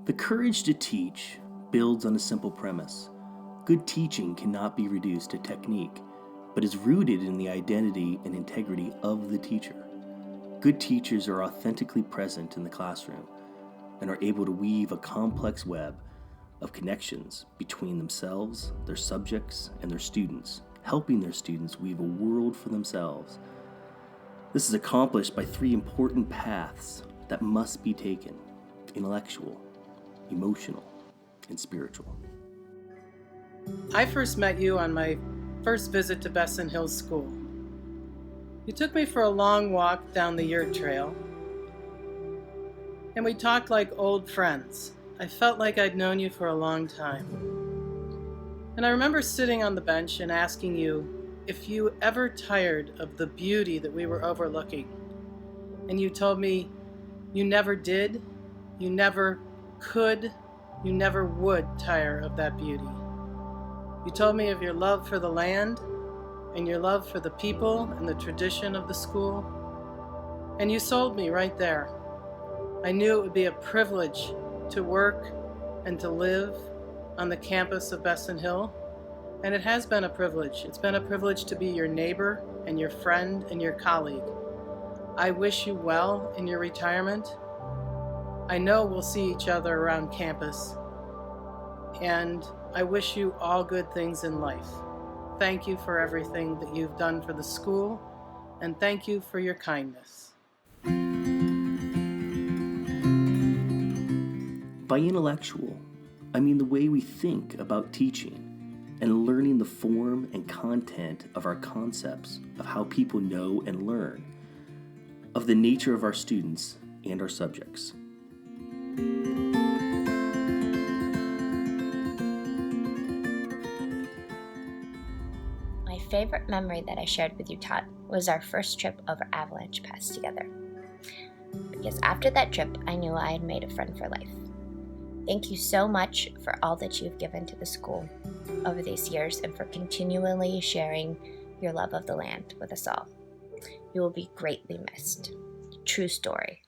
The courage to teach builds on a simple premise. Good teaching cannot be reduced to technique, but is rooted in the identity and integrity of the teacher. Good teachers are authentically present in the classroom and are able to weave a complex web of connections between themselves, their subjects, and their students, helping their students weave a world for themselves. This is accomplished by three important paths that must be taken: intellectual, emotional, and spiritual. I first met you on my first visit to Besant Hills School. You took me for a long walk down the yurt trail, and we talked like old friends. I felt like I'd known you for a long time. And I remember sitting on the bench and asking you if you ever tired of the beauty that we were overlooking. And you told me you never did, you never could, you never would tire of that beauty. You told me of your love for the land and your love for the people and the tradition of the school. And you sold me right there. I knew it would be a privilege to work and to live on the campus of Besant Hill. And it has been a privilege. It's been a privilege to be your neighbor and your friend and your colleague. I wish you well in your retirement. I know we'll see each other around campus. And I wish you all good things in life. Thank you for everything that you've done for the school, and thank you for your kindness. By intellectual, I mean the way we think about teaching and learning the form and content of our concepts of how people know and learn, of the nature of our students and our subjects. My favorite memory that I shared with you, Tod, was our first trip over Avalanche Pass together. Because after that trip, I knew I had made a friend for life. Thank you so much for all that you've given to the school over these years and for continually sharing your love of the land with us all. You will be greatly missed. True story.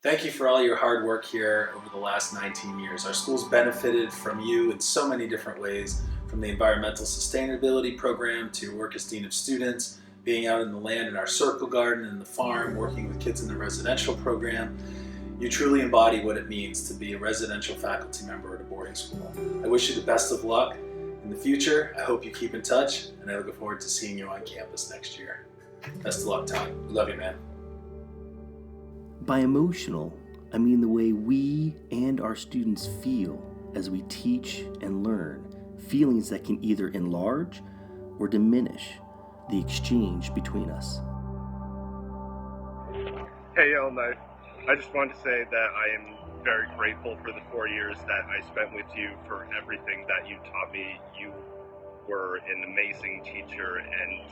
Thank you for all your hard work here over the last 19 years. Our school's benefited from you in so many different ways, from the environmental sustainability program to your work as Dean of Students, being out in the land in our circle garden and the farm, working with kids in the residential program. You truly embody what it means to be a residential faculty member at a boarding school. I wish you the best of luck in the future. I hope you keep in touch, and I look forward to seeing you on campus next year. Best of luck, Todd. We love you, man. By emotional, I mean the way we and our students feel as we teach and learn, feelings that can either enlarge or diminish the exchange between us. Hey, Elna. I just wanted to say that I am very grateful for the 4 years that I spent with you, for everything that you taught me. You were an amazing teacher, and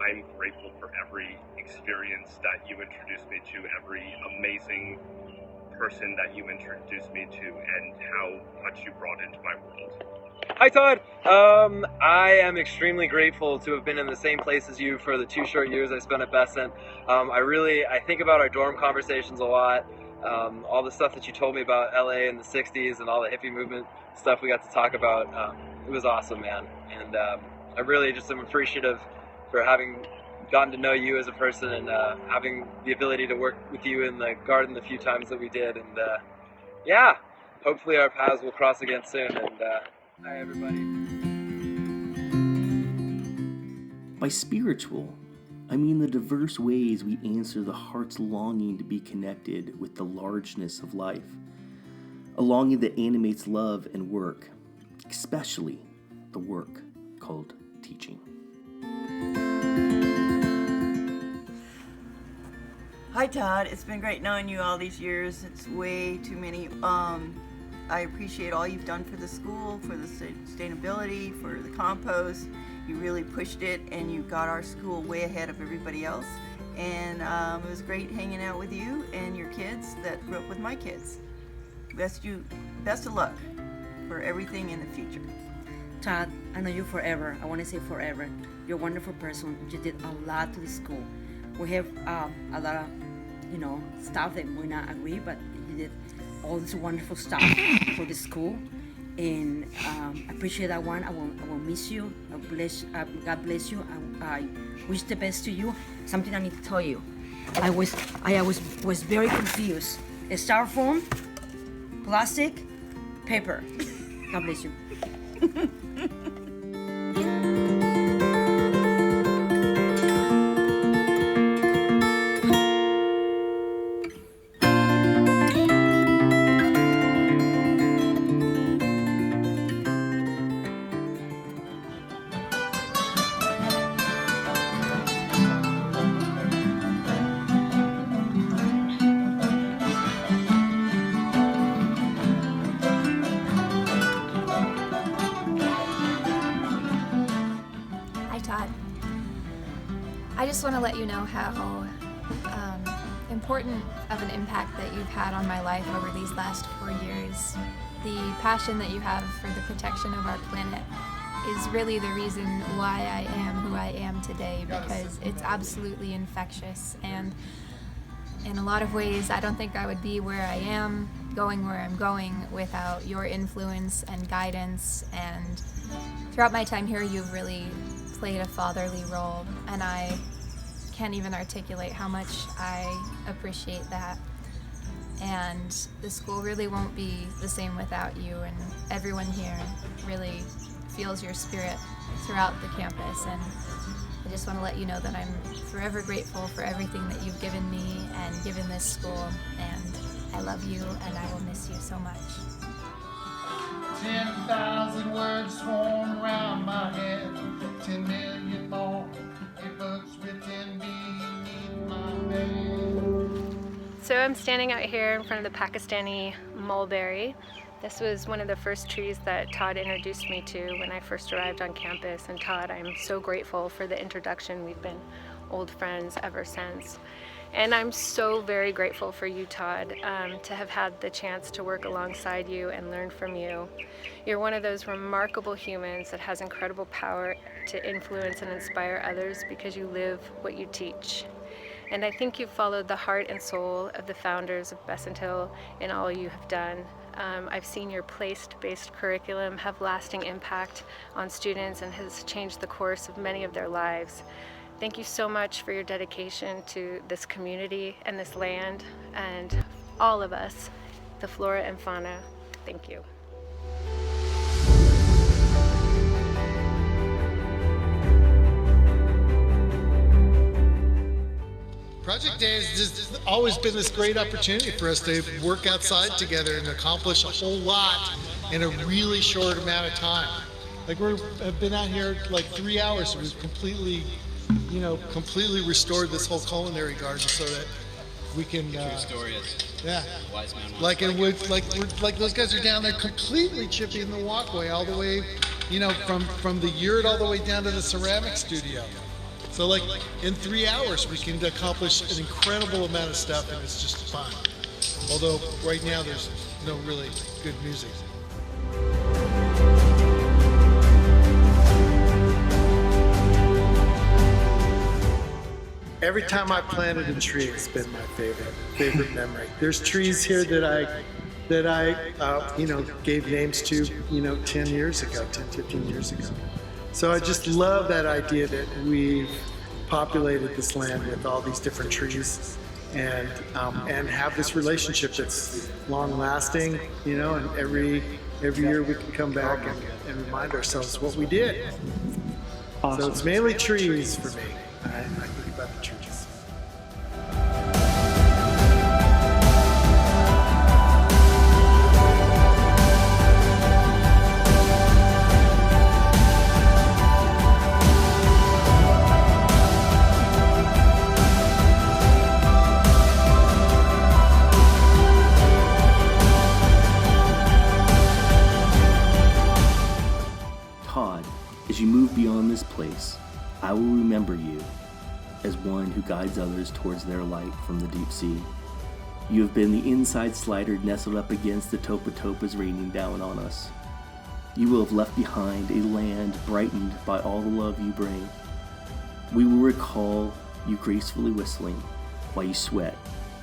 I'm grateful for every experience that you introduced me to, every amazing person that you introduced me to, and how much you brought into my world. Hi, Todd. I am extremely grateful to have been in the same place as you for the 2 short years I spent at Besant. I think about our dorm conversations a lot. All the stuff that you told me about LA in the 60s and all the hippie movement stuff we got to talk about. It was awesome, man. And I really just am appreciative for having gotten to know you as a person and having the ability to work with you in the garden the few times that we did. And hopefully our paths will cross again soon. And hi, everybody. By spiritual, I mean the diverse ways we answer the heart's longing to be connected with the largeness of life, a longing that animates love and work, especially the work called teaching. Hi, Todd. It's been great knowing you all these years. It's way too many. I appreciate all you've done for the school, for the sustainability, for the compost. You really pushed it, and you got our school way ahead of everybody else. And it was great hanging out with you and your kids that grew up with my kids. Best of luck for everything in the future. Tod, I know you forever. I want to say forever. You're a wonderful person. You did a lot to the school. We have a lot of, stuff that we not agree, but you did all this wonderful stuff for the school, and I appreciate that one. I will miss you. God bless you. I wish the best to you. Something I need to tell you. I was very confused. A styrofoam, plastic, paper. God bless you. I just want to let you know how important of an impact that you've had on my life over these last 4 years. The passion that you have for the protection of our planet is really the reason why I am who I am today, because it's absolutely infectious, and in a lot of ways I don't think I would be where I am, going where I'm going, without your influence and guidance. And throughout my time here, you've really played a fatherly role, and I can't even articulate how much I appreciate that. And the school really won't be the same without you, and everyone here really feels your spirit throughout the campus. And I just want to let you know that I'm forever grateful for everything that you've given me and given this school, and I love you and I will miss you so much. 10,000 words swarm around my head, 10 million more books written beneath my bed. So I'm standing out here in front of the Pakistani mulberry. This was one of the first trees that Tod introduced me to when I first arrived on campus. And Tod, I'm so grateful for the introduction. We've been old friends ever since. And I'm so very grateful for you, Tod, to have had the chance to work alongside you and learn from you. You're one of those remarkable humans that has incredible power to influence and inspire others because you live what you teach. And I think you've followed the heart and soul of the founders of Besant Hill in all you have done. I've seen your place-based curriculum have lasting impact on students and has changed the course of many of their lives. Thank you so much for your dedication to this community and this land and all of us, the flora and fauna. Thank you. Project Day has just always been this great opportunity for us to work outside together and accomplish a whole lot in a really short amount of time. Like I've been out here like 3 hours. We've completely restored this whole culinary garden so that we can. True story is. Yeah. Wise man. Like those guys are down there completely chipping the walkway all the way, from the yurt all the way down to the ceramic studio. So like in 3 hours we can accomplish an incredible amount of stuff, and it's just fun. Although right now there's no really good music. Every time I planted a tree, it's been my favorite memory. There's trees here that I gave names to, 10 years ago, 10, 15 years ago. So I just love that idea that we've populated this land with all these different trees and have this relationship that's long lasting, and every year we can come back and remind ourselves what we did. Awesome. So it's mainly trees for me. I think about the trees. move beyond this place, I will remember you as one who guides others towards their light from the deep sea. You have been the inside slider nestled up against the topa-topas raining down on us. You will have left behind a land brightened by all the love you bring. We will recall you gracefully whistling while you sweat,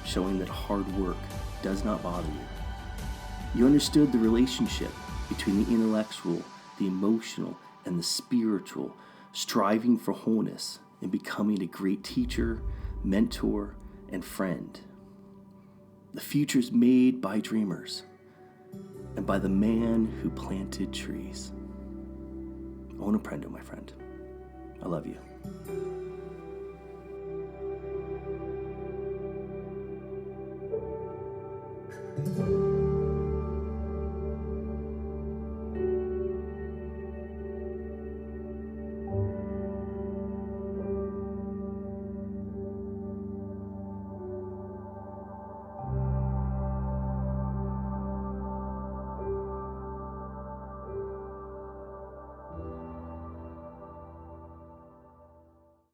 showing that hard work does not bother you. You understood the relationship between the intellectual, the emotional, and the spiritual, striving for wholeness and becoming a great teacher, mentor, and friend. The future's made by dreamers and by the man who planted trees. Owen Apprendo, my friend. I love you.